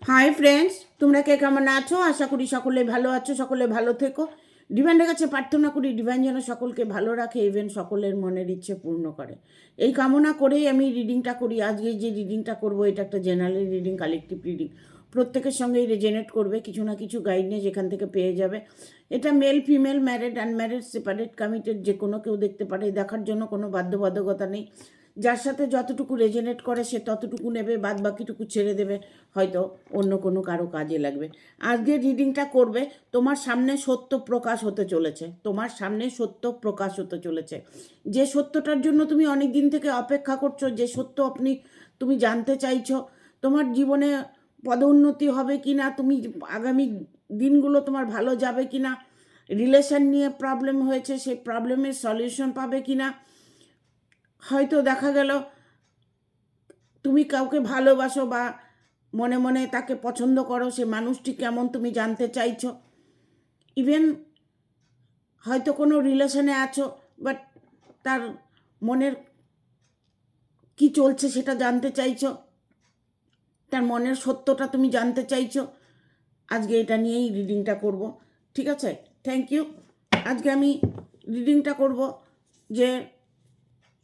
Hi friends, তোমরা কে কেমন আছো? আশা করি সকলে ভালো আছো, সকলে ভালো থেকো। ডিভাইনের কাছে প্রার্থনা করি ডিভাইন যেন সকলকে ভালো রাখে, ইভেন সকলের মনের ইচ্ছে পূর্ণ করে। এই কামনা করেই আমি রিডিংটা করি। আজকে যে রিডিংটা করব এটা একটা জেনারেল রিডিং, কালেকটিভ রিডিং। প্রত্যেকের সঙ্গেই রেজেনেট করবে, কিছু না কিছু গাইডনেস এখান থেকে পেয়ে যাবে। এটা male female, married unmarried, separate committed, যে কোনো কেউ দেখতে পারে। দেখার জন্য কোনো বাধ্যবাধকতা নেই। যার সাথে যতটুকু রেজেনেট করে সে ততটুকু নেবে, বাদ বাকিটুকু ছেড়ে দেবে, হয়তো অন্য কোনো কারো কাজে লাগবে। আজকে রিডিংটা করবে, তোমার সামনে সত্য প্রকাশ হতে চলেছে। তোমার সামনে সত্য প্রকাশ হতে চলেছে। যে সত্যটার জন্য তুমি অনেক দিন থেকে অপেক্ষা করছো, যে সত্য তুমি জানতে চাইছো, তোমার জীবনে পদোন্নতি হবে কি না, তুমি আগামী দিনগুলো তোমার ভালো যাবে কি না, রিলেশন নিয়ে প্রবলেম হয়েছে, সেই প্রবলেমের সলিউশন পাবে কি না, হয়তো দেখা গেল তুমি কাউকে ভালোবাসো বা মনে মনে তাকে পছন্দ করো, সে মানুষটি কেমন তুমি জানতে চাইছো। ইভেন হয়তো কোনো রিলেশনে আছো, বাট তার মনের কি চলছে সেটা জানতে চাইছো, তার মনের সত্যটা তুমি জানতে চাইছো। আজকে এটা নিয়েই রিডিংটা করব, ঠিক আছে? Thank you. আজকে আমি রিডিংটা করব যে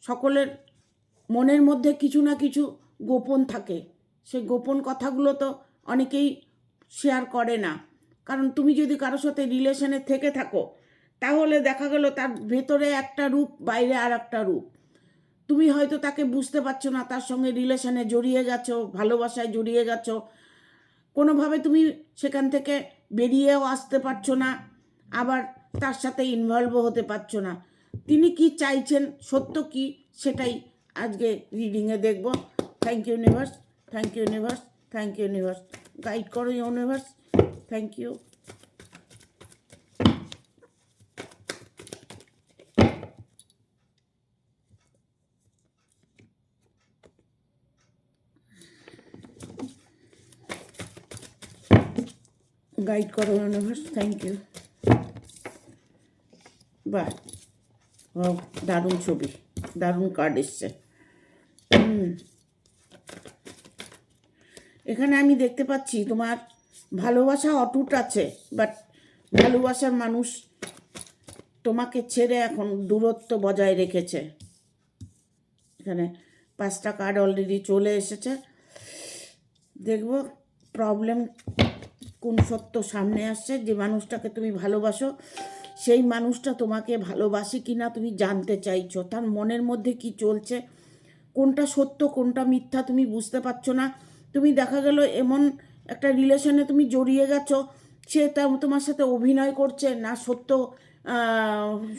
সকলের মনের মধ্যে কিছু না কিছু গোপন থাকে। সেই গোপন কথাগুলো তো অনেকেই শেয়ার করে না। কারণ তুমি যদি কারোর সাথে রিলেশনে থেকে থাকো, তাহলে দেখা গেল তার ভেতরে একটা রূপ, বাইরে আর একটা রূপ। তুমি হয়তো তাকে বুঝতে পারছো না, তার সঙ্গে রিলেশনে জড়িয়ে গেছো, ভালোবাসায় জড়িয়ে গেছো, কোনোভাবে তুমি সেখান থেকে বেরিয়েও আসতে পারছো না, আবার তার সাথে ইনভলভও হতে পারছো না। তিনি কি চাইছেন, সত্য কি, সেটাই আজকে রিডিংয়ে দেখব। Thank you universe, thank you universe, thank you universe. Guide করো ইউনিভার্স, থ্যাংক ইউ। গাইড করো ইউনিভার্স, থ্যাংক ইউ। বাহ, দারুণ ছবি, দারুণ কার্ড এসছে। এখানে আমি দেখতে পাচ্ছি তোমার ভালোবাসা অটুট আছে, বাট ভালোবাসার মানুষ তোমাকে ছেড়ে এখন দূরত্ব বজায় রেখেছে। এখানে 5টা কার্ড অলরেডি চলে এসেছে। দেখব প্রবলেম কোন সত্য সামনে আসছে। যে মানুষটাকে তুমি ভালোবাসো, সেই মানুষটা তোমাকে ভালোবাসে কি না তুমি জানতে চাইছো। তার মনের মধ্যে কি চলছে, কোনটা সত্য কোনটা মিথ্যা তুমি বুঝতে পারছো না। তুমি দেখা গেল এমন একটা রিলেশনে তুমি জড়িয়ে গেছো, সে তোমার সাথে অভিনয় করছে না,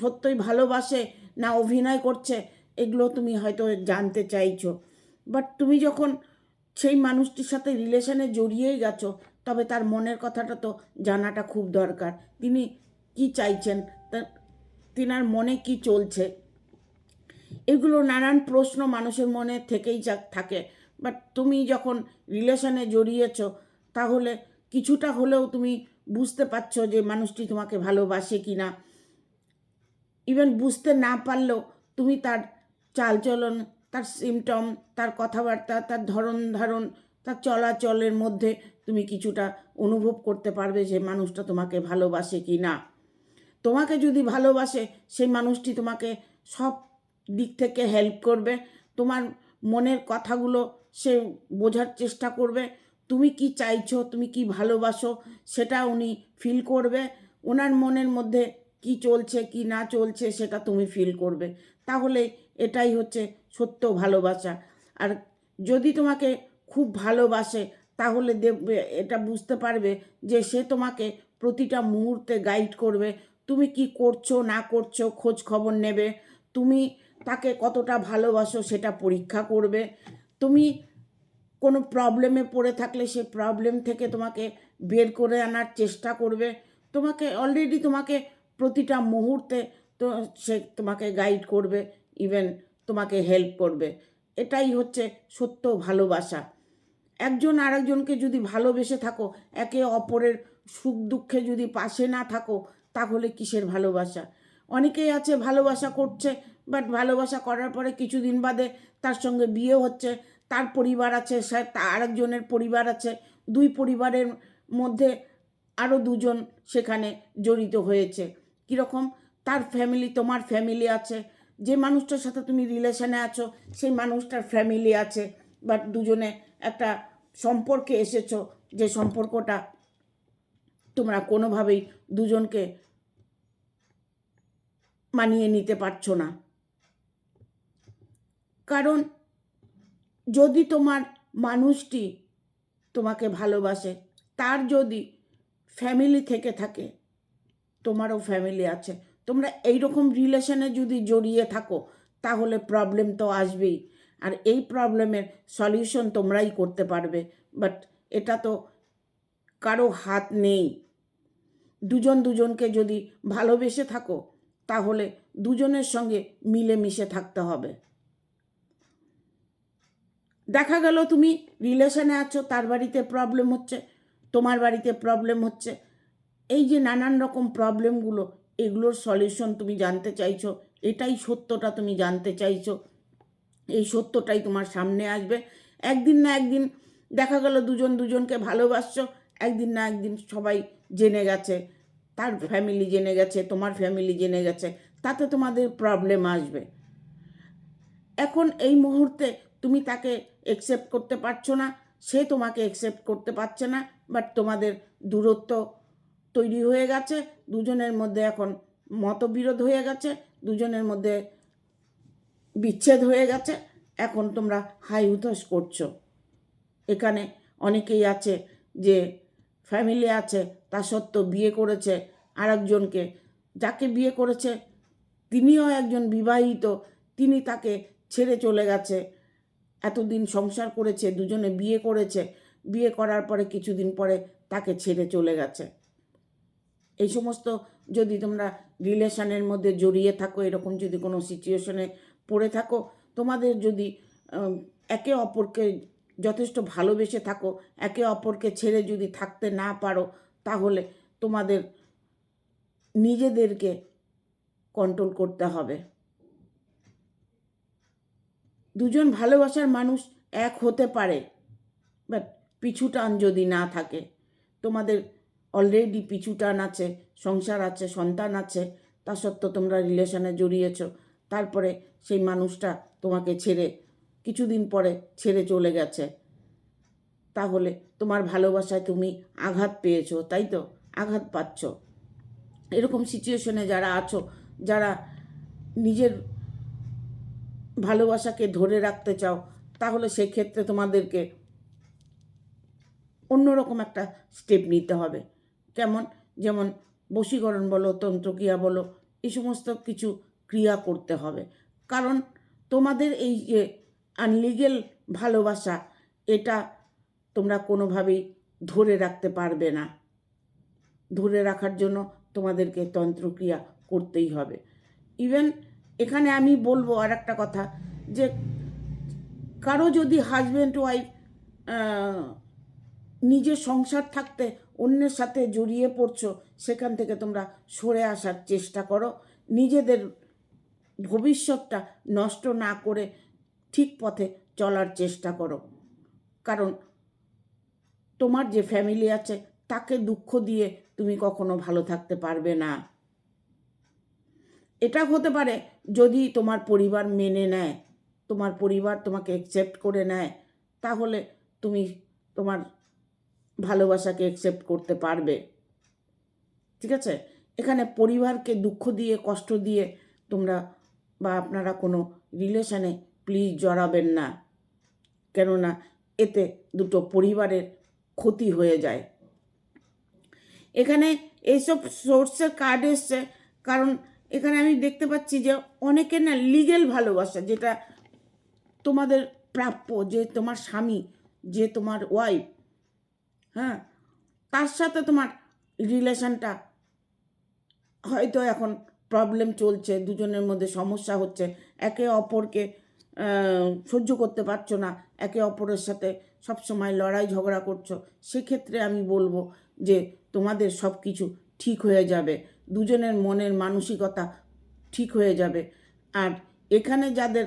সত্যই ভালোবাসে না অভিনয় করছে, এগুলো তুমি হয়তো জানতে চাইছো। বাট তুমি যখন সেই মানুষটির সাথে রিলেশনে জড়িয়েই গেছো, তবে তার মনের কথাটা তো জানাটা খুব দরকার। তিনি কি চাইছেন, তিনার মনে কি চলছে, এগুলো নানান প্রশ্ন মানুষের মনে থেকেই থাকে। বাট তুমি যখন রিলেশনে জড়িয়েছ, তাহলে কিছুটা হলেও তুমি বুঝতে পারছো যে মানুষটি তোমাকে ভালোবাসে কি না। ইভেন বুঝতে না পারলেও তুমি তার চালচলন, তার সিমটম, তার কথাবার্তা, তার ধরন ধারণ, তার চলাচলের মধ্যে তুমি কিছুটা অনুভব করতে পারবে যে মানুষটা তোমাকে ভালোবাসে কি না। তোমাকে যদি ভালোবাসে, সেই মানুষটি তোমাকে সব দিক থেকে হেল্প করবে। তোমার মনের কথাগুলো সে বোঝার চেষ্টা করবে। তুমি কি চাইছো, তুমি কি ভালোবাসো, সেটা উনি ফিল করবে। ওনার মনের মধ্যে কি চলছে কি না চলছে সেটা তুমি ফিল করবে। তাহলে এটাই হচ্ছে সত্য ভালোবাসা। আর যদি তোমাকে খুব ভালোবাসে, তাহলে দেখবে, এটা বুঝতে পারবে যে সে তোমাকে প্রতিটা মুহূর্তে গাইড করবে। তুমি কি করছো না করছো খোঁজ খবর নেবে। তুমি তাকে কতটা ভালোবাসো সেটা পরীক্ষা করবে। তুমি কোনো প্রবলেমে পড়ে থাকলে সে প্রবলেম থেকে তোমাকে বের করে আনার চেষ্টা করবে। তোমাকে প্রতিটা মুহূর্তে তো সে তোমাকে গাইড করবে, ইভেন তোমাকে হেল্প করবে। এটাই হচ্ছে সত্য ভালোবাসা। একজন আরেকজনকে যদি ভালোবেসে থাকো, একে অপরের সুখ দুঃখে যদি পাশে না থাকো, তাহলে কিসের ভালোবাসা? অনেকেই আছে ভালোবাসা করছে, বাট ভালোবাসা করার পরে কিছুদিন বাদে তার সঙ্গে বিয়ে হচ্ছে, তার পরিবার আছে, আরেকজনের পরিবার আছে, দুই পরিবারের মধ্যে আরও দুজন সেখানে জড়িত হয়েছে। কীরকম? তার ফ্যামিলি, তোমার ফ্যামিলি আছে, যে মানুষটার সাথে তুমি রিলেশনে আছো সেই মানুষটার ফ্যামিলি আছে, বাট দুজনে একটা সম্পর্কে এসেছো, যে সম্পর্কটা তোমরা কোনোভাবেই দুজনকে মানিয়ে নিতে পারছো না। কারণ যদি তোমার মানুষটি তোমাকে ভালোবাসে, তার যদি ফ্যামিলি থেকে থাকে, তোমারও ফ্যামিলি আছে, তোমরা এইরকম রিলেশনে যদি জড়িয়ে থাকো তাহলে প্রবলেম তো আসবেই। আর এই প্রবলেমের সলিউশন তোমরাই করতে পারবে, বাট এটা তো কারো হাত নেই। দুজন দুজনকে যদি ভালোবেসে থাকো তাহলে দুজনের সঙ্গে মিলেমিশে থাকতে হবে। দেখা গেল তুমি রিলেশনে আছো, তার বাড়িতে প্রবলেম হচ্ছে, তোমার বাড়িতে প্রবলেম হচ্ছে, এই যে নানান রকম প্রবলেমগুলো, এগুলোর সলিউশন তুমি জানতে চাইছো, এটাই সত্যটা তুমি জানতে চাইছো, এই সত্যটাই তোমার সামনে আসবে। একদিন না একদিন দেখা গেল দুজন দুজনকে ভালোবাসছো, একদিন না একদিন সবাই জেনে গেছে, তার ফ্যামিলি জেনে গেছে, তোমার ফ্যামিলি জেনে গেছে, তাতে তোমাদের প্রবলেম আসবে। এখন এই মুহূর্তে তুমি তাকে অ্যাকসেপ্ট করতে পারছো না, সে তোমাকে অ্যাকসেপ্ট করতে পারছে না, বাট তোমাদের দূরত্ব তৈরি হয়ে গেছে, দুজনের মধ্যে এখন মতবিরোধ হয়ে গেছে, দুজনের মধ্যে বিচ্ছেদ হয়ে গেছে। এখন তোমরা হাই হুতাশ করছো। এখানে অনেকেই আছে যে ফ্যামিলি আছে, তা সত্ত্বেও বিয়ে করেছে আরেকজনকে, যাকে বিয়ে করেছে তিনিও একজন বিবাহিত, তিনি তাকে ছেড়ে চলে গেছে। এতদিন সংসার করেছে, দুজনে বিয়ে করেছে, বিয়ে করার পরে কিছুদিন পরে তাকে ছেড়ে চলে গেছে। এই সমস্ত যদি তোমরা রিলেশনের মধ্যে জড়িয়ে থাকো, এরকম যদি কোনো সিচুয়েশনে পড়ে থাকো, তোমাদের যদি একে অপরকে যথেষ্ট ভালোবেসে থাকো, একে অপরকে ছেড়ে যদি থাকতে না পারো, তাহলে তোমাদের নিজেদেরকে কন্ট্রোল করতে হবে। দুজন ভালোবাসার মানুষ এক হতে পারে, বাট পিছুটান যদি না থাকে, তোমাদের অলরেডি পিছুটান আছে, সংসার আছে, সন্তান আছে, তা সত্ত্বেও তোমরা রিলেশনে জড়িয়েছ, তারপরে সেই মানুষটা তোমাকে ছেড়ে কিছুদিন পরে ছেড়ে চলে গেছে, তাহলে তোমার ভালোবাসায় তুমি আঘাত পেয়েছো, তাই তো? আঘাত পাচ্ছ। এরকম সিচুয়েশনে যারা আছো, যারা নিজের ভালোবাসাকে ধরে রাখতে চাও, তাহলে সেক্ষেত্রে তোমাদেরকে অন্যরকম একটা স্টেপ নিতে হবে। কেমন? যেমন বশীকরণ বলো, তন্ত্রক্রিয়া বলো, এই সমস্ত কিছু ক্রিয়া করতে হবে। কারণ তোমাদের এই যে আনলিগেল ভালোবাসা, এটা তোমরা কোনোভাবেই ধরে রাখতে পারবে না। ধরে রাখার জন্য তোমাদেরকে তন্ত্রক্রিয়া করতেই হবে। ইভেন এখানে আমি বলবো আর একটা কথা, যে কারো যদি হাজব্যান্ড ওয়াইফ নিজের সংসার থাকতে অন্যের সাথে জড়িয়ে পড়ছো, সেখান থেকে তোমরা সরে আসার চেষ্টা করো। নিজেদের ভবিষ্যৎটা নষ্ট না করে ঠিক পথে চলার চেষ্টা করো। কারণ তোমার যে ফ্যামিলি আছে, তাকে দুঃখ দিয়ে তুমি কখনো ভালো থাকতে পারবে না। এটা হতে পারে যদি তোমার পরিবার মেনে নেয়, তোমার পরিবার তোমাকে অ্যাকসেপ্ট করে নেয়, তাহলে তুমি তোমার ভালোবাসাকে অ্যাকসেপ্ট করতে পারবে। ঠিক আছে? এখানে পরিবারকে দুঃখ দিয়ে, কষ্ট দিয়ে তোমরা বা আপনারা কোনো রিলেশনে প্লিজ জড়াবেন না, কেননা এতে দুটো পরিবারের ক্ষতি হয়ে যায়। এখানে এইসব সোর্সের কার্ড এসছে, কারণ এখানে আমি দেখতে পাচ্ছি যে অনেকের না লিগেল ভালোবাসা, যেটা তোমাদের প্রাপ্য, যে তোমার স্বামী, যে তোমার ওয়াইফ, হ্যাঁ, তার সাথে তোমার রিলেশনটা হয়তো এখন প্রবলেম চলছে, দুজনের মধ্যে সমস্যা হচ্ছে, একে অপরকে সহ্য করতে পারছো না, একে অপরের সাথে সবসময় লড়াই ঝগড়া করছো। সেক্ষেত্রে আমি বলবো যে তোমাদের সব কিছু ঠিক হয়ে যাবে, দুজনের মনের মানসিকতা ঠিক হয়ে যাবে। আর এখানে যাদের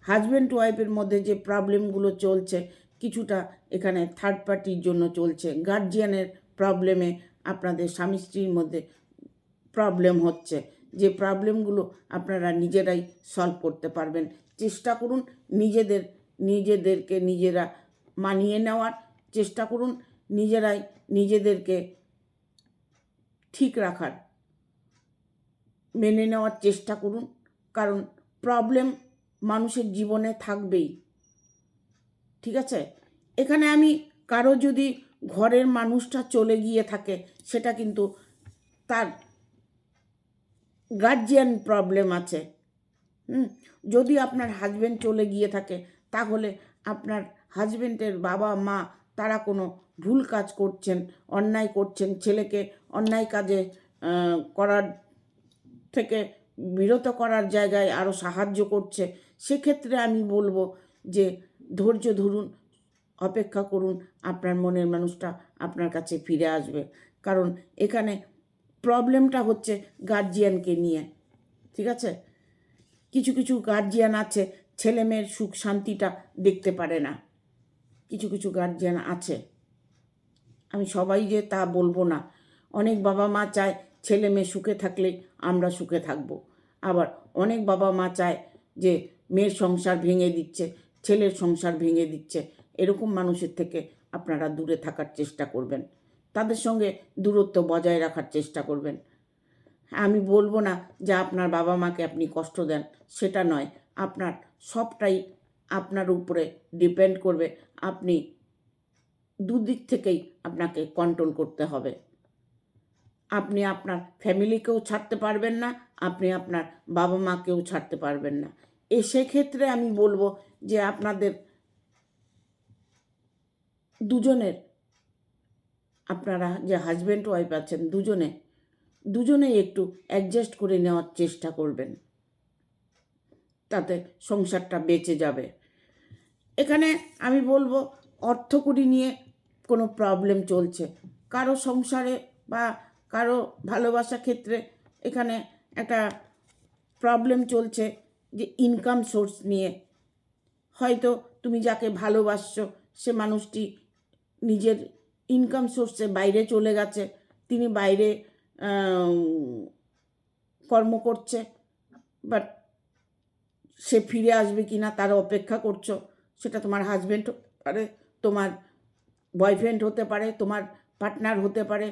হাজব্যান্ড ওয়াইফের মধ্যে যে প্রবলেমগুলো চলছে, কিছুটা এখানে থার্ড পার্টির জন্য চলছে, গার্জিয়ানের প্রবলেমে আপনাদের স্বামী স্ত্রীর মধ্যে প্রবলেম হচ্ছে, যে প্রবলেমগুলো আপনারা নিজেরাই সলভ করতে পারবেন। চেষ্টা করুন নিজেদেরকে নিজেরা মানিয়ে নেওয়ার, চেষ্টা করুন নিজেরাই নিজেদেরকে ঠিক রাখার, মেনে নেওয়ার চেষ্টা করুন। কারণ প্রবলেম মানুষের জীবনে থাকবেই, ঠিক আছে? এখানে আমি কারো যদি ঘরের মানুষটা চলে গিয়ে থাকে, সেটা কিন্তু তার গার্জিয়ান প্রবলেম আছে। যদি আপনার হাজব্যান্ড চলে গিয়ে থাকে, তাহলে আপনার হাজব্যান্ডের বাবা মা তারা কোনো ভুল কাজ করছেন, অন্যায় করছেন, ছেলেকে অন্যায় কাজে করার থেকে বিরত করার জায়গায় আরও সাহায্য করছে। সেক্ষেত্রে আমি বলবো যে ধৈর্য ধরুন, অপেক্ষা করুন, আপনার মনের মানুষটা আপনার কাছে ফিরে আসবে। কারণ এখানে প্রবলেমটা হচ্ছে গার্জিয়ানকে নিয়ে, ঠিক আছে? কিছু কিছু গার্জিয়ান আছে ছেলে মেয়ের সুখ শান্তিটা দেখতে পারে না, কিছু কিছু গার্জিয়ান আছে, আমি সবাই যে তা বলবো না। অনেক বাবা মা চায় ছেলে মেয়ে সুখে থাকলেই আমরা সুখে থাকবো, আবার অনেক বাবা মা চায় যে মেয়ের সংসার ভেঙে দিচ্ছে, ছেলের সংসার ভেঙে দিচ্ছে। এরকম মানুষের থেকে আপনারা দূরে থাকার চেষ্টা করবেন, তাদের সঙ্গে দূরত্ব বজায় রাখার চেষ্টা করবেন। আমি বলবো না যে আপনার বাবা মাকে আপনি কষ্ট দেন, সেটা নয়। আপনার সবটাই আপনার উপরে ডিপেন্ড করবে। আপনি দুদিক থেকেই আপনাকে কন্ট্রোল করতে হবে। আপনি আপনার ফ্যামিলিকেও ছাড়তে পারবেন না, আপনি আপনার বাবা মাকেও ছাড়তে পারবেন না। সেক্ষেত্রে আমি বলবো যে আপনাদের দুজনের, আপনারা যে হাজব্যান্ড ওয়াইফ আছেন, দুজনেই একটু অ্যাডজাস্ট করে নেওয়ার চেষ্টা করবেন, তাতে সংসারটা বেঁচে যাবে। এখানে আমি বলবো অর্থকড়ি নিয়ে কোনো প্রবলেম চলছে কারো সংসারে বা কারো ভালোবাসা ক্ষেত্রে। এখানে একটা প্রবলেম চলছে যে ইনকাম সোর্স নিয়ে। হয়তো তুমি যাকে ভালোবাসছো সে মানুষটি নিজের ইনকাম সোর্সে বাইরে চলে গেছে, তিনি বাইরে কর্ম করছে, বাট সে ফিরে আসবে কি না তার অপেক্ষা করছো। সেটা তোমার হাজব্যান্ড হতে পারে, তোমার বয়ফ্রেন্ড হতে পারে, তোমার পার্টনার হতে পারে,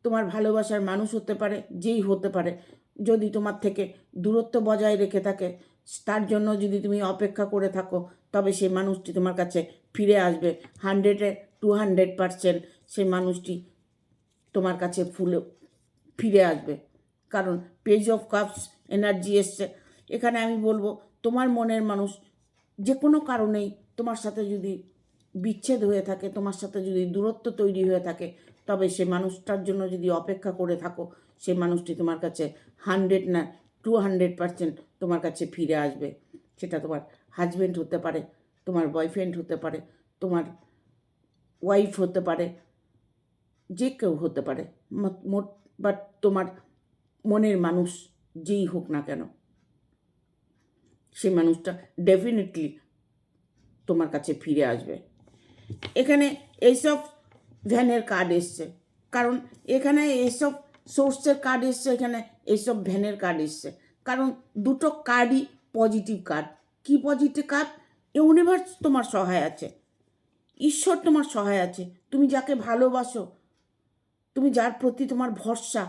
তোমার ভালোবাসার মানুষ হতে পারে, যেই হতে পারে। যদি তোমার থেকে দূরত্ব বজায় রেখে থাকে, তার জন্য যদি তুমি অপেক্ষা করে থাকো, তবে সেই মানুষটি তোমার কাছে ফিরে আসবে 100-200%। সেই মানুষটি তোমার কাছে ফিরে আসবে, কারণ পেজ অফ কাপস এনার্জি এসছে। এখানে আমি বলবো তোমার মনের মানুষ যে কোনো কারণেই তোমার সাথে যদি বিচ্ছেদ হয়ে থাকে, তোমার সাথে যদি দূরত্ব তৈরি হয়ে থাকে, তবে সে মানুষটার জন্য যদি অপেক্ষা করে থাকো, সে মানুষটি তোমার কাছে 100-200% তোমার কাছে ফিরে আসবে। সেটা তোমার হাজব্যান্ড হতে পারে, তোমার বয়ফ্রেন্ড হতে পারে, তোমার ওয়াইফ হতে পারে, যে কেউ হতে পারে, বাট তোমার মনের মানুষ যেই হোক না কেন, সে মানুষটা ডেফিনেটলি তোমার কাছে ফিরে আসবে। এখানে এইসব ভ্যানের কার্ড এসছে, কারণ এখানে এইসব সোর্সের কার্ড এসছে, এখানে এইসব ভ্যানের কার্ড এসছে, কারণ দুটো কার্ডই পজিটিভ কার্ড। কি পজিটিভ কার্ড? ইউনিভার্স তোমার সহায় আছে, ঈশ্বর তোমার সহায় আছে। তুমি যাকে ভালোবাসো, তুমি যার প্রতি তোমার ভরসা,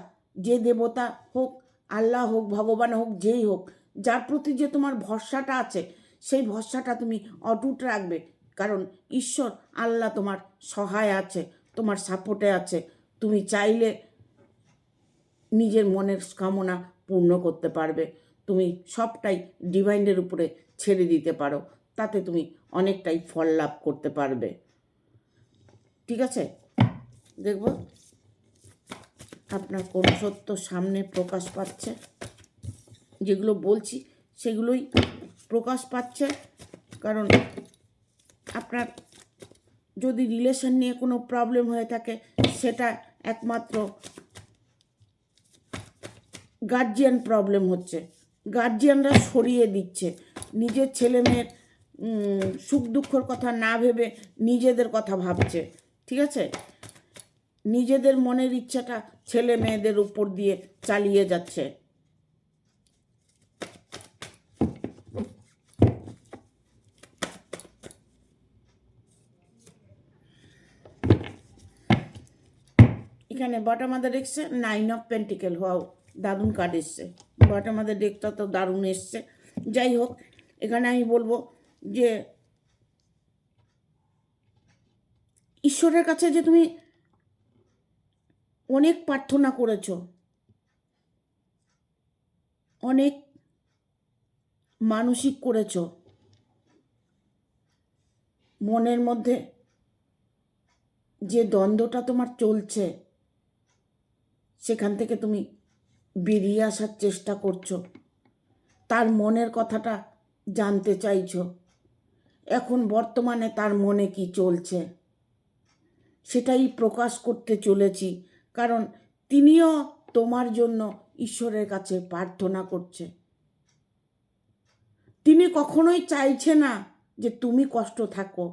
যে দেবতা হোক, আল্লাহ হোক, ভগবান হোক, যেই হোক, যার প্রতি যে তোমার ভরসাটা আছে, সেই ভরসাটা তুমি অটুট রাখবে। কারণ ঈশ্বর আল্লাহ তোমার সহায় আছে, তোমার সাপোর্টে আছে। তুমি চাইলে নিজের মনের কামনা পূর্ণ করতে পারবে। তুমি সবটাই ডিভাইনের উপরে ছেড়ে দিতে পারো, তাতে তুমি অনেকটাই ফল লাভ করতে পারবে। ঠিক আছে, দেখব আপনার কোন সত্য সামনে প্রকাশ পাচ্ছে। যেগুলো বলছি সেগুলোই প্রকাশ পাচ্ছে, কারণ আপনার যদি রিলেশন নিয়ে কোনো প্রবলেম হয়ে থাকে, সেটা একমাত্র গার্জিয়ান প্রবলেম হচ্ছে। গার্জিয়ানরা সরিয়ে দিচ্ছে, নিজের ছেলে মেয়ের সুখ দুঃখর কথা না ভেবে নিজেদের কথা ভাবছে, ঠিক আছে? নিজেদের মনের ইচ্ছাটা ছেলে মেয়েদের উপর দিয়ে চালিয়ে যাচ্ছে। এখানে বটমাদের এসছে 9 অফ পেন্টিকেল। হওয়াও দারুণ কার্ড এসছে, বটমাদের ডেকটা তো দারুণ এসছে। যাই হোক, এখানে আমি বলবো যে ঈশ্বরের কাছে যে তুমি অনেক প্রার্থনা করেছো, অনেক মানসিক করেছো, মনের মধ্যে যে দ্বন্দ্বটা তোমার চলছে সেখান থেকে তুমি বেরিয়ে আসার চেষ্টা করছো, তার মনের কথাটা জানতে চাইছো। এখন বর্তমানে তার মনে কি চলছে সেটাই প্রকাশ করতে চলেছি, কারণ তিনিও তোমার জন্য ঈশ্বরের কাছে প্রার্থনা করছে। তিনি কখনোই চাইছে না যে তুমি কষ্ট থাকো,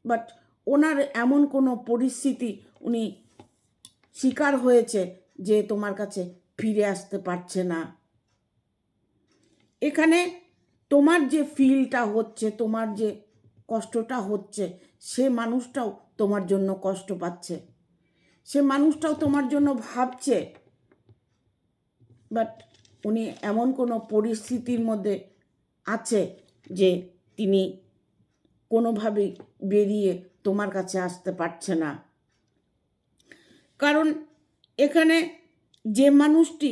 বাট ওনার এমন কোনো পরিস্থিতি উনি শিকার হয়েছে যে তোমার কাছে ফিরে আসতে পারছে না। এখানে তোমার যে ফিলটা হচ্ছে, তোমার যে কষ্টটা হচ্ছে, সে মানুষটাও তোমার জন্য কষ্ট পাচ্ছে, সে মানুষটাও তোমার জন্য ভাবছে, বাট উনি এমন কোনো পরিস্থিতির মধ্যে আছে যে তিনি কোনোভাবেই বেরিয়ে তোমার কাছে আসতে পারছে না। কারণ এখানে যে মানুষটি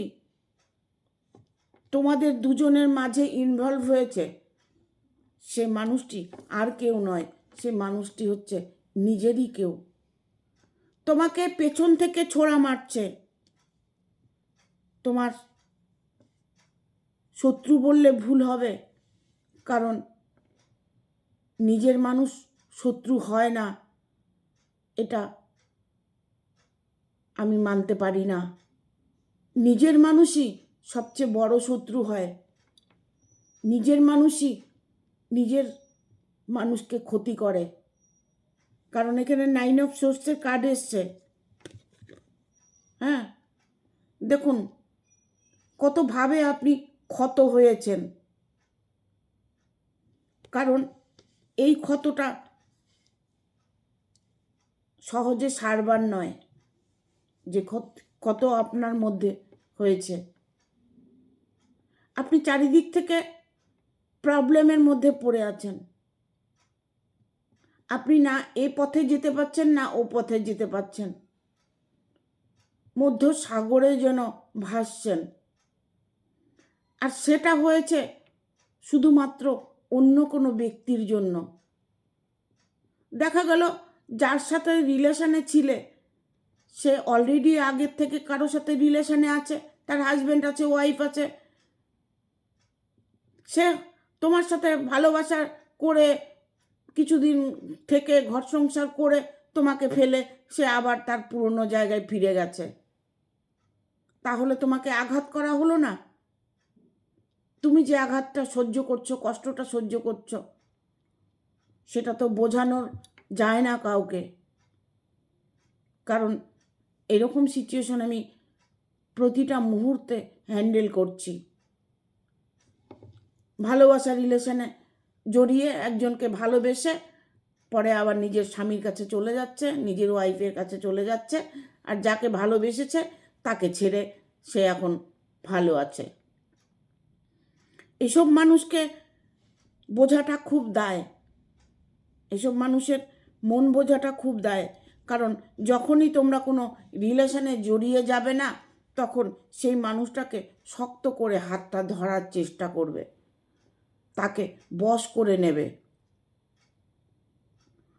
তোমাদের দুজনের মাঝে ইনভলভ হয়েছে সে মানুষটি আর কেউ নয়, সে মানুষটি হচ্ছে নিজেরই কেউ। তোমাকে পেছন থেকে ছোড়া মারছে, তোমার শত্রু বললে ভুল হবে, কারণ নিজের মানুষ শত্রু হয় না, এটা আমি মানতে পারি না। নিজের মানুষই সবচেয়ে বড় শত্রু হয়, নিজের মানুষই নিজের মানুষকে ক্ষতি করে। কারণ এখানে 9 অফ সোর্সের কার্ড এসছে। হ্যাঁ, দেখুন কতভাবে আপনি ক্ষত হয়েছেন, কারণ এই ক্ষতটা সহজে সারবার নয়, যে ক্ষত আপনার মধ্যে হয়েছে। আপনি চারিদিক থেকে প্রবলেমের মধ্যে পড়ে আছেন, আপনি না এ পথে যেতে পারছেন না ও পথে যেতে পারছেন, মধ্য সাগরে যেন ভাসছেন। আর সেটা হয়েছে শুধুমাত্র অন্য কোনো ব্যক্তির জন্য। দেখা গেল যার সাথে রিলেশনে ছিলে সে অলরেডি আগের থেকে কারো সাথে রিলেশনে আছে, তার হাজব্যান্ড আছে, ওয়াইফ আছে, সে তোমার সাথে ভালোবাসা করে কিছুদিন থেকে ঘর সংসার করে তোমাকে ফেলে সে আবার তার পুরনো জায়গায় ফিরে গেছে। তাহলে তোমাকে আঘাত করা হলো না? তুমি যে আঘাতটা সহ্য করছো, কষ্টটা সহ্য করছো, সেটা তো বোঝানো যায় না কাউকে। কারণ এরকম সিচুয়েশন আমি প্রতিটা মুহূর্তে হ্যান্ডেল করছি। ভালোবাসা রিলেশনে জড়িয়ে একজনকে ভালোবেসে পরে আবার নিজের স্বামীর কাছে চলে যাচ্ছে, নিজের ওয়াইফের কাছে চলে যাচ্ছে, আর যাকে ভালোবেসেছে তাকে ছেড়ে সে এখন ভালো আছে। এসব মানুষকে বোঝাটা খুব দায়, এসব মানুষের মন বোঝাটা খুব দায়। কারণ যখনই তোমরা কোনো রিলেশনে জড়িয়ে যাবে না, তখন সেই মানুষটাকে শক্ত করে হাতটা ধরার চেষ্টা করবে, তাকে বশ করে নেবে,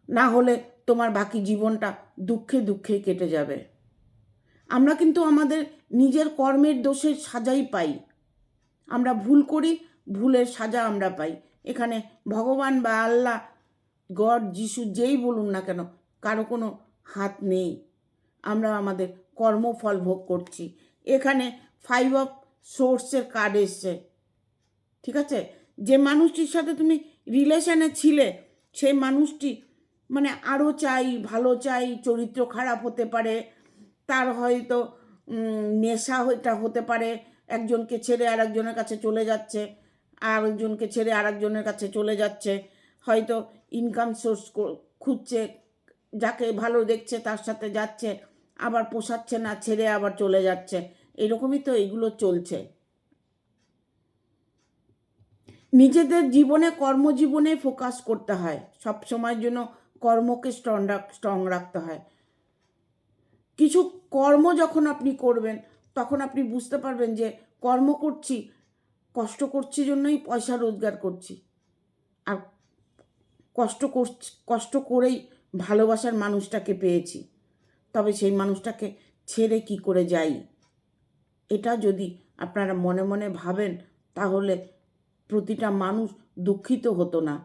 না হলে তোমার বাকি জীবনটা দুঃখে দুঃখে কেটে যাবে। আমরা কিন্তু আমাদের নিজের কর্মের দোষের সাজাই পাই, আমরা ভুল করি, ভুলের সাজা আমরা পাই। এখানে ভগবান বা আল্লাহ, গড, যিশু, যেই বলুন না কেন, কারো কোনো হাত নেই, আমরা আমাদের কর্মফল ভোগ করছি। এখানে 5 অফ সোর্সের কার্ড এসছে, ঠিক আছে? যে মানুষটির সাথে তুমি রিলেশনে ছিলে সেই মানুষটি মানে আরও চাই, ভালো চাই, চরিত্র খারাপ হতে পারে, তার হয়তো নেশা এটা হতে পারে, একজনকে ছেড়ে আরেকজনের কাছে চলে যাচ্ছে, আরেকজনকে ছেড়ে আরেকজনের কাছে চলে যাচ্ছে, হয়তো ইনকাম সোর্স খুঁজছে, যাকে ভালো দেখছে তার সাথে যাচ্ছে, আবার পোষাচ্ছে না, ছেড়ে আবার চলে যাচ্ছে। এরকমই তো এগুলো চলছে। নিজেদের জীবনে, কর্মজীবনে ফোকাস করতে হয়, সব সময়ের জন্য কর্মকে স্ট্রং রাখতে হয়। কিছু কর্ম যখন আপনি করবেন তখন আপনি বুঝতে পারবেন যে কর্ম করছি, কষ্ট করছি জন্যই পয়সা রোজগার করছি, আর কষ্ট করেই ভালোবাসার মানুষটাকে পেয়েছি, তবে সেই মানুষটাকে ছেড়ে কি করে যাই, এটা যদি আপনারা মনে মনে ভাবেন তাহলে প্রতিটা মানুষ দুঃখিত হতো না।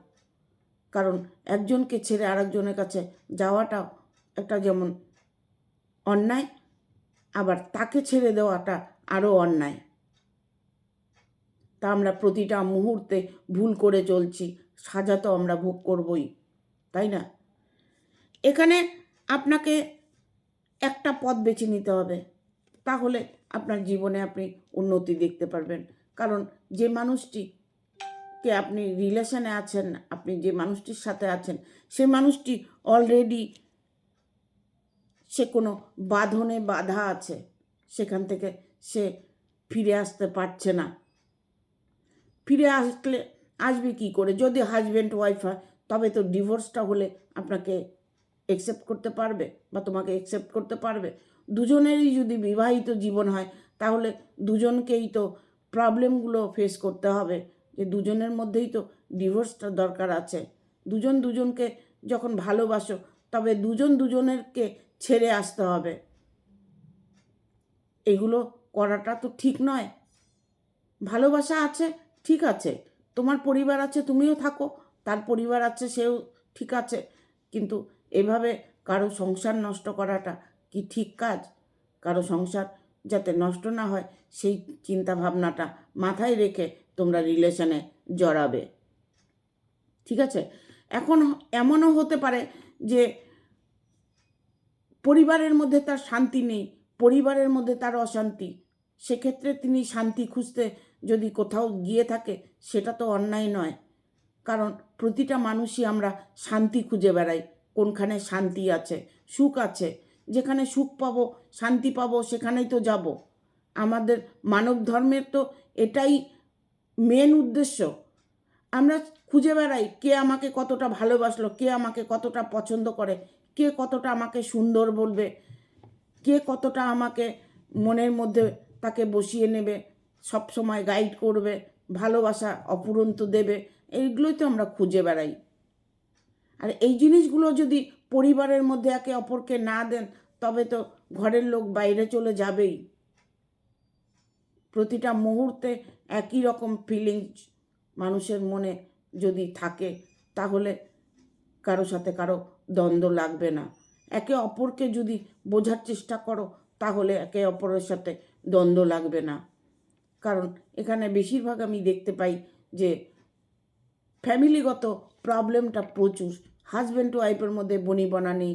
কারণ একজনকে ছেড়ে আরেকজনের কাছে যাওয়াটা একটা যেমন অন্যায়, আবার তাকে ছেড়ে দেওয়াটা আরও অন্যায়। তা আমরা প্রতিটা মুহূর্তে ভুল করে চলছি, সাজা তো আমরা ভোগ করবই, তাই না? এখানে আপনাকে একটা পথ বেছে নিতে হবে, তাহলে আপনার জীবনে আপনি উন্নতি দেখতে পারবেন। কারণ যে মানুষটিকে আপনি রিলেশনে আছেন, আপনি যে মানুষটির সাথে আছেন, সে মানুষটি অলরেডি সে কোনো বাঁধনে বাধা আছে, সেখান থেকে সে ফিরে আসতে পারছে না। ফিরে আসবে কি করে? যদি হাজব্যান্ড ওয়াইফ হয় তবে তো ডিভোর্সটা হলে আপনাকে অ্যাকসেপ্ট করতে পারবে বা তোমাকে অ্যাকসেপ্ট করতে পারবে। দুজনেরই যদি বিবাহিত জীবন হয় তাহলে দুজনকেই তো প্রবলেমগুলো ফেস করতে হবে, যে দুজনের মধ্যেই তো ডিভোর্সটা দরকার আছে। দুজন দুজনকে যখন ভালোবাসো তবে দুজন দুজনেরকে ছেড়ে আসতে হবে। এগুলো করাটা তো ঠিক নয়। ভালোবাসা আছে, ঠিক আছে, তোমার পরিবার আছে, তুমিও থাকো, তার পরিবার আছে, সেও ঠিক আছে, কিন্তু এভাবে কারো সংসার নষ্ট করাটা কি ঠিক কাজ? কারো সংসার যাতে নষ্ট না হয় সেই চিন্তা ভাবনাটা মাথায় রেখে তোমরা রিলেশনে জড়াবে, ঠিক আছে? এখন এমনও হতে পারে যে পরিবারের মধ্যে তার শান্তি নেই, পরিবারের মধ্যে তার অশান্তি, সেক্ষেত্রে তিনি শান্তি খুঁজতে যদি কোথাও গিয়ে থাকে সেটা তো অন্যায় নয়। কারণ প্রতিটা মানুষই আমরা শান্তি খুঁজে বেড়াই, কোনখানে শান্তি আছে, সুখ আছে, যেখানে সুখ পাবো, শান্তি পাবো, সেখানেই তো যাব। আমাদের মানব ধর্মের তো এটাই মেন উদ্দেশ্য। আমরা খুঁজে বেড়াই কে আমাকে কতটা ভালোবাসলো, কে আমাকে কতটা পছন্দ করে, কে কতটা আমাকে সুন্দর বলবে, কে কতটা আমাকে মনের মধ্যে তাকে বসিয়ে নেবে, সব সময় গাইড করবে, ভালোবাসা অফুরন্ত দেবে। এইগুলোই তো আমরা খুঁজে বেড়াই। আর এই জিনিসগুলো যদি পরিবারের মধ্যে একে অপরকে না দেন তবে তো ঘরের লোক বাইরে চলে যাবেই। প্রতিটা মুহূর্তে একই রকম ফিলিংস মানুষের মনে যদি থাকে তাহলে কারো সাথে কারো দ্বন্দ্ব লাগবে না। একে অপরকে যদি বোঝার চেষ্টা করো তাহলে একে অপরের সাথে দ্বন্দ্ব লাগবে না। কারণ এখানে বেশিরভাগ আমি দেখতে পাই যে ফ্যামিলিগত প্রবলেমটা প্রচুর। হাজব্যান্ড ওয়াইফের মধ্যে বনিবনা নেই,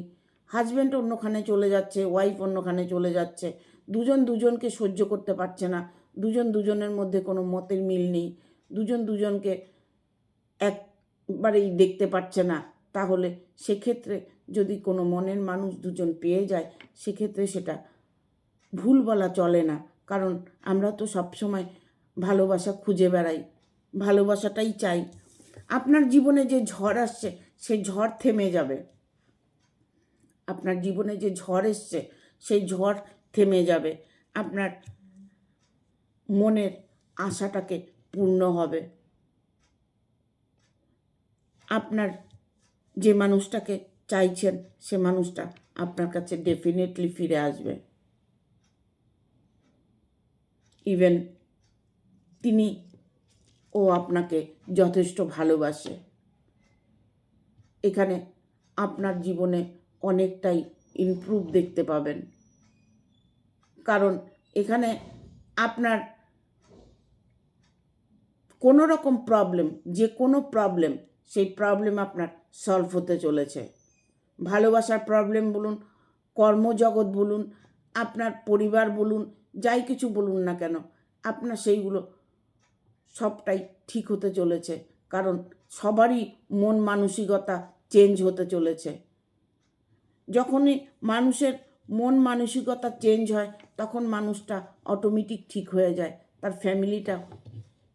হাজব্যান্ড অন্যখানে চলে যাচ্ছে, ওয়াইফ অন্যখানে চলে যাচ্ছে, দুজন দুজনকে সহ্য করতে পারছে না, দুজন দুজনের মধ্যে কোনো মতের মিল নেই, দুজন দুজনকে একবারেই দেখতে পাচ্ছে না। তাহলে সেক্ষেত্রে যদি কোনো মনের মানুষ দুজন পেয়ে যায় সেক্ষেত্রে সেটা ভুল বলা চলে না। কারণ আমরা তো সবসময় ভালোবাসা খুঁজে বেড়াই, ভালোবাসাটাই চাই। আপনার জীবনে যে ঝড় আসছে সেই ঝড় থেমে যাবে, আপনার জীবনে যে ঝড় এসছে সেই ঝড় থেমে যাবে, আপনার মনের আশাটাকে পূর্ণ হবে, আপনার যে মানুষটাকে চাইছেন সে মানুষটা আপনার কাছে ডেফিনেটলি ফিরে আসবে। ইভেন তিনি ও আপনাকে যথেষ্ট ভালোবাসে। এখানে আপনার জীবনে অনেকটাই ইমপ্রুভ দেখতে পাবেন। কারণ এখানে আপনার কোনো রকম প্রবলেম, যে কোনো প্রবলেম সেই প্রবলেম আপনার সলভ হতে চলেছে। ভালোবাসার প্রবলেম বলুন, কর্মজগৎ বলুন, আপনার পরিবার বলুন, যাই কিছু বলুন না কেন, আপনার সেইগুলো সবটাই ঠিক হতে চলেছে। কারণ সবারই মন মানসিকতা চেঞ্জ হতে চলেছে। যখনই মানুষের মন মানসিকতা চেঞ্জ হয় তখন মানুষটা অটোমেটিক ঠিক হয়ে যায়, তার ফ্যামিলিটা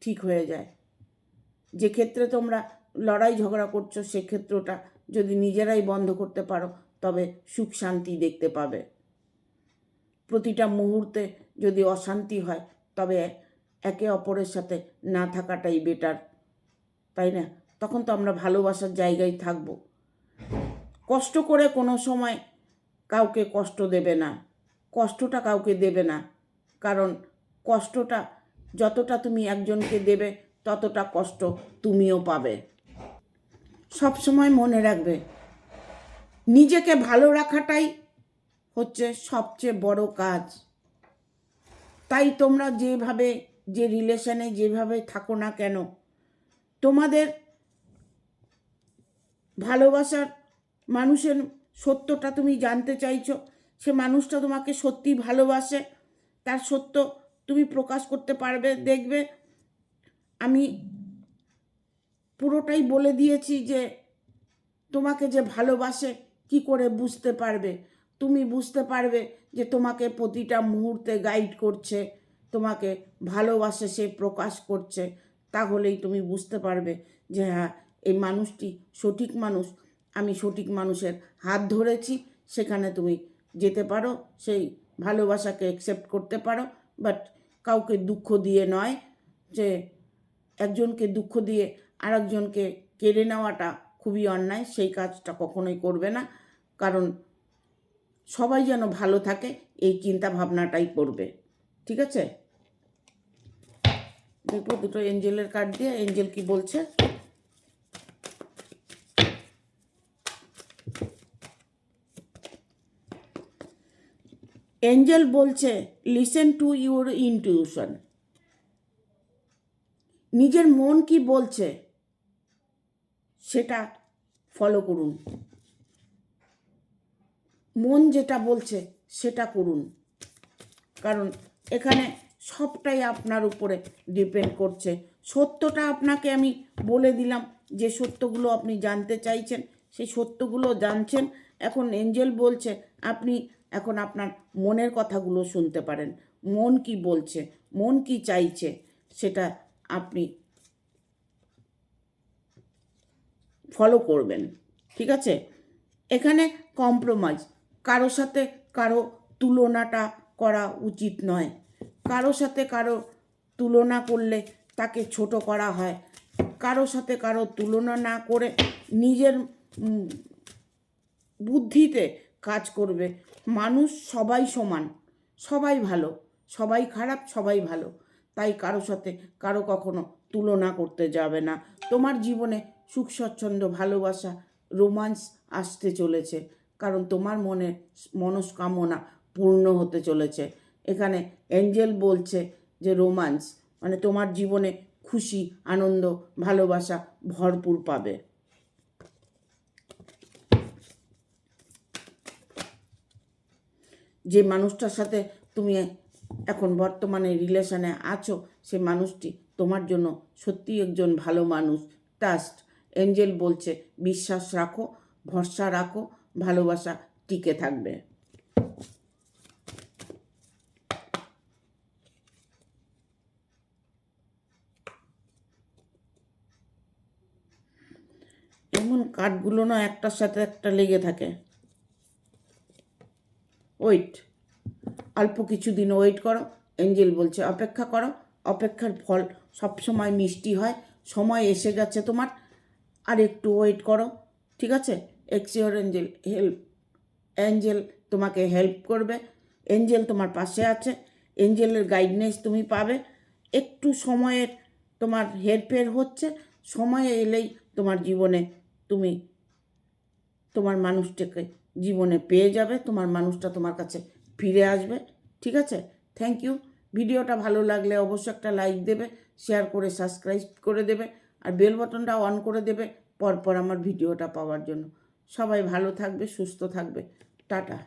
ঠিক হয়ে যায়। যে ক্ষেত্রে তোমরা লড়াই ঝগড়া করছো সেক্ষেত্রটা যদি নিজেরাই বন্ধ করতে পারো তবে সুখ শান্তি দেখতে পাবে। প্রতিটা মুহূর্তে যদি অশান্তি হয় তবে একে অপরের সাথে না থাকাটাই বেটার, তাই না? তখন তো আমরা ভালোবাসার জায়গায় থাকবো। কষ্ট করে কোনো সময় কাউকে কষ্ট দেবে না, কষ্টটা কাউকে দেবে না। কারণ কষ্টটা যতটা তুমি একজনকে দেবে ততটা কষ্ট তুমিও পাবে। সব সময় মনে রাখবে, নিজেকে ভালো রাখাটাই হচ্ছে সবচেয়ে বড় কাজ। তাই তোমরা যেভাবে যে রিলেশনে যেভাবে থাকো না কেন, তোমাদের ভালোবাসার মানুষের সত্যটা তুমি জানতে চাইছো, সে মানুষটা তোমাকে সত্যি ভালোবাসে, তার সত্য তুমি প্রকাশ করতে পারবে। দেখবে আমি পুরোটাই বলে দিয়েছি যে তোমাকে যে ভালোবাসে কি করে বুঝতে পারবে। তুমি বুঝতে পারবে যে তোমাকে প্রতিটা মুহূর্তে গাইড করছে, তোমাকে ভালোবাসে, সে প্রকাশ করছে। তাহলেই তুমি বুঝতে পারবে যে হ্যাঁ, এই মানুষটি সঠিক মানুষ, আমি সঠিক মানুষের হাত ধরেছি। সেখানে তুমি যেতে পারো, সেই ভালোবাসাকে অ্যাকসেপ্ট করতে পারো। বাট কাউকে দুঃখ দিয়ে নয়, যে একজনকে দুঃখ দিয়ে আরেকজনকে কেড়ে নেওয়াটা খুবই অন্যায়। সেই কাজটা কখনোই করবে না। কারণ সবাই যেন ভালো থাকে এই চিন্তা ভাবনাটাই করবে। ঠিক আছে? দেখো দুটো এঞ্জেলের কার্ড দিয়ে এঞ্জেল কি বলছে। এঞ্জেল বলছে লিসেন টু ইউর ইনটিউশন। নিজের মন কি বলছে সেটা ফলো করুন, মন যেটা বলছে সেটা করুন। কারণ এখানে সবটাই আপনার উপরে ডিপেন্ড করছে। সত্যটা আপনাকে আমি বলে দিলাম, যে সত্যগুলো আপনি জানতে চাইছেন সেই সত্যগুলো জানছেন। এখন এঞ্জেল বলছে আপনি এখন আপনার মনের কথাগুলো শুনতে পারেন। মন কি বলছে, মন কি চাইছে সেটা আপনি ফলো করবেন। ঠিক আছে? এখানে কম্প্রোমাইজ, কারো সাথে কারো তুলনাটা করা উচিত নয়। কারো সাথে কারো তুলনা করলে তাকে ছোট করা হয়। কারো সাথে কারো তুলনা না করে নিজের বুদ্ধিতে কাজ করবে। মানুষ সবাই সমান, সবাই ভালো, সবাই খারাপ, সবাই ভালো। তাই কারো সাথে কারো কখনো তুলনা করতে যাবে না। তোমার জীবনে সুখ স্বচ্ছন্দ ভালোবাসা রোমান্স আসতে চলেছে, কারণ তোমার মনের মনস্কামনা পূর্ণ হতে চলেছে। এখানে এঞ্জেল বলছে যে রোমান্স মানে তোমার জীবনে খুশি, আনন্দ, ভালোবাসা ভরপুর পাবে। যে মানুষটার সাথে তুমি এখন বর্তমানে রিলেশনে আছো সে মানুষটি তোমার জন্য সত্যি একজন ভালো মানুষ। ট্রাস্ট, এঞ্জেল বলছে বিশ্বাস রাখো, ভরসা রাখো, ভালোবাসা টিকে থাকবে। এমন কার্ডগুলো না একটার সাথে একটা লেগে থাকে। ওয়েট, অল্প কিছুদিন ওয়েট করো। এঞ্জেল বলছে অপেক্ষা করো, অপেক্ষার ফল সবসময় মিষ্টি হয়। সময় এসে গেছে তোমার, আর একটু ওয়েট করো। ঠিক আছে? এক্সিওর এঞ্জেল হেল্প, এঞ্জেল তোমাকে হেল্প করবে। এঞ্জেল তোমার পাশে আছে, এঞ্জেলের গাইডনেস তুমি পাবে। একটু সময়ের তোমার হেরফের হচ্ছে, সময় এলেই তোমার জীবনে তুমি তোমার মানুষটাকে জীবনে পেয়ে যাবে, তোমার মানুষটা তোমার কাছে ফিরে আসবে। ঠিক আছে? Thank you. ভিডিওটা ভালো লাগলে অবশ্যই একটা লাইক দেবে, শেয়ার করে সাবস্ক্রাইব করে দেবে। আর বেল বাটনটা অন করে দেবে পরপর আমার ভিডিওটা পাওয়ার জন্য। সবাই ভালো থাকবে, সুস্থ থাকবে। টাটা।